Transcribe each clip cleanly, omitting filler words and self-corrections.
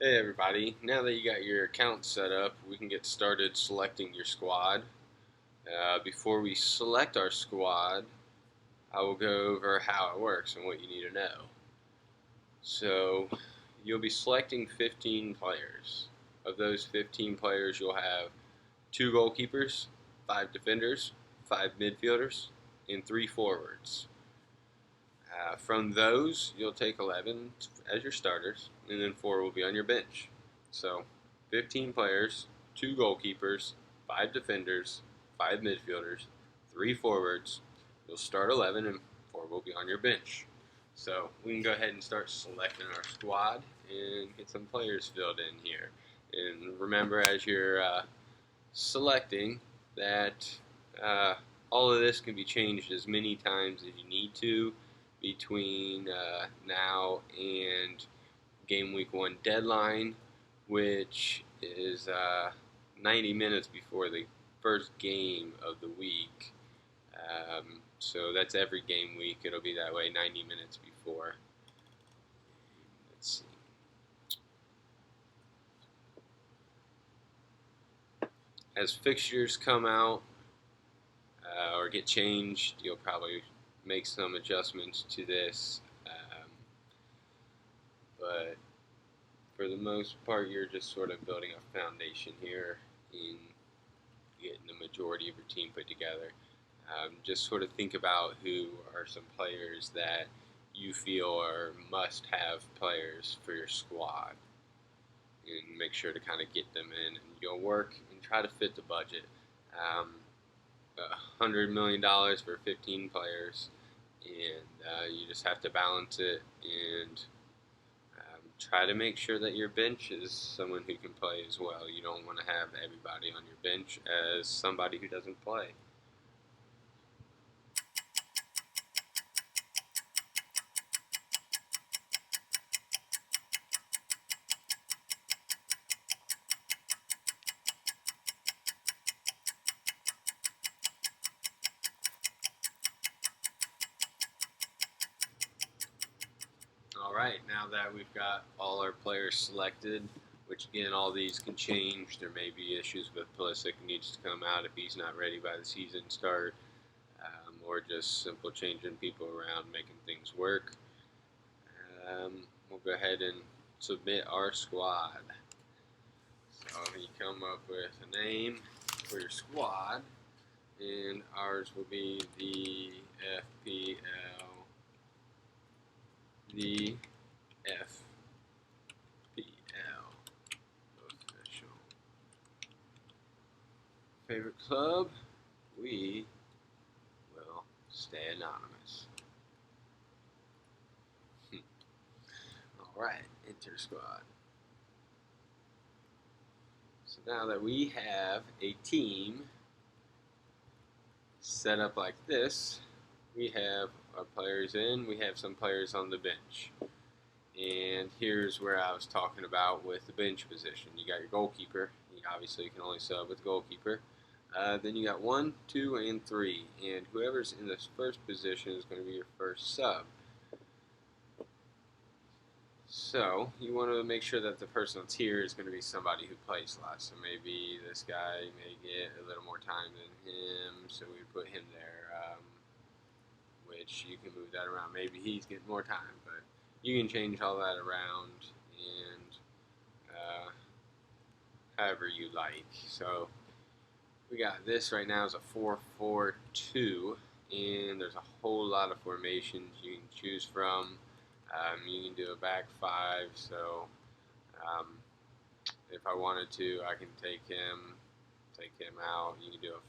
Hey everybody, now that you got your account set up, we can get started selecting your squad. Before we select our squad, I will go over how it works and what you need to know. So, you'll be selecting 15 players. Of those 15 players, you'll have 2 goalkeepers, 5 defenders, 5 midfielders, and 3 forwards. From those, you'll take 11 as your starters, and then 4 will be on your bench. So, 15 players, 2 goalkeepers, 5 defenders, 5 midfielders, 3 forwards. You'll start 11, and 4 will be on your bench. So, we can go ahead and start selecting our squad and get some players filled in here. And remember, as you're selecting, that all of this can be changed as many times as you need to between now and game week 1 deadline, which is 90 minutes before the first game of the week. So that's every game week. It'll be that way 90 minutes before. Let's see. As fixtures come out or get changed, you'll probably make some adjustments to this. But for the most part, you're just sort of building a foundation here in getting the majority of your team put together. Just sort of think about who are some players that you feel are must-have players for your squad, and make sure to kind of get them in. And you'll work and try to fit the budget. $100 million for 15 players, and you just have to balance it and try to make sure that your bench is someone who can play as well. You don't want to have everybody on your bench as somebody who doesn't play. Alright, now that we've got all our players selected, which again, all these can change. There may be issues with Pulisic who needs to come out if he's not ready by the season start, or just simple changing people around, making things work. We'll go ahead and submit our squad. So you come up with a name for your squad, and ours will be the FPL. The FPL official. Favorite club? We will stay anonymous. Alright, enter squad. So now that we have a team set up like this, we have our players in, we have some players on the bench. And here's where I was talking about with the bench position. You got your goalkeeper. Obviously, you can only sub with goalkeeper. Then you got 1, 2, and 3. And whoever's in this first position is going to be your first sub. So you want to make sure that the person that's here is going to be somebody who plays less. So maybe this guy may get a little more time than him, so we put him there. Which you can move that around. Maybe he's getting more time, but you can change all that around and however you like. So we got this right now is a 4-4-2, and there's a whole lot of formations you can choose from. You can do a back 5, so if I wanted to, I can take him out. You can do a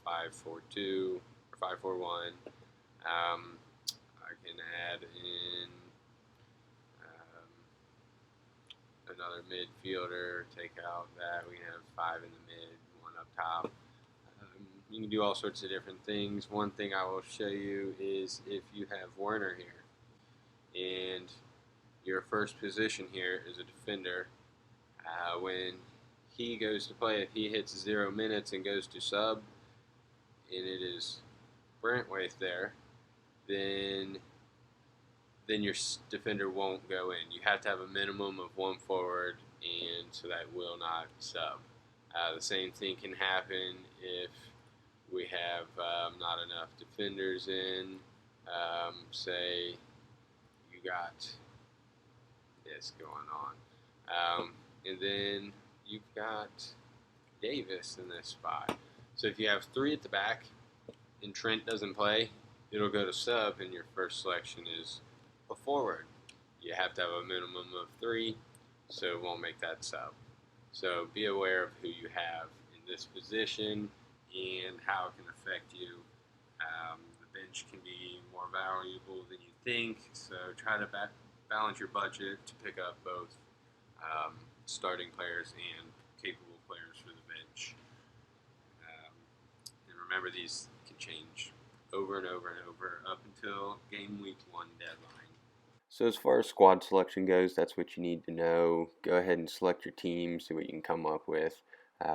5-4-2 or 5-4-1. I can add in another midfielder, take out that. We can have 5 in the mid, 1 up top. You can do all sorts of different things. One thing I will show you is if you have Werner here, and your first position here is a defender. When he goes to play, if he hits 0 minutes and goes to sub, and it is Brentwaite there, then your defender won't go in. You have to have a minimum of 1 forward and so that will not sub. The same thing can happen if we have not enough defenders in. Say you got this going on, and then you've got Davis in this spot. So if you have three at the back and Trent doesn't play, it'll go to sub, and your first selection is a forward. You have to have a minimum of three, so it won't make that sub. So be aware of who you have in this position and how it can affect you. The bench can be more valuable than you think, so try to balance your budget to pick up both starting players and capable players for the bench. Um, and remember, these can change over and over and over up until game week 1 deadline. So as far as squad selection goes, that's what you need to know. Go ahead and select your team, see what you can come up with.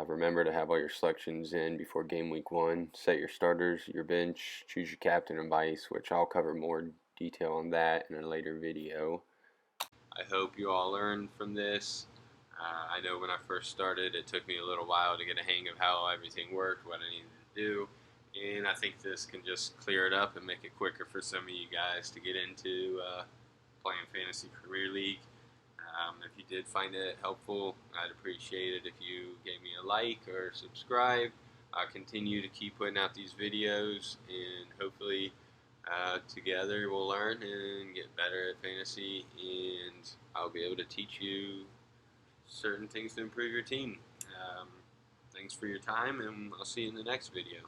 Remember to have all your selections in before game week 1. Set your starters, your bench, choose your captain and vice, which I'll cover more detail on that in a later video. I hope you all learned from this. I know when I first started, it took me a little while to get a hang of how everything worked, what I needed to do, and I think this can just clear it up and make it quicker for some of you guys to get into playing Fantasy Premier League. If you did find it helpful, I'd appreciate it if you gave me a like or subscribe. I'll continue to keep putting out these videos, and hopefully together we'll learn and get better at fantasy, and I'll be able to teach you certain things to improve your team. Thanks for your time, and I'll see you in the next video.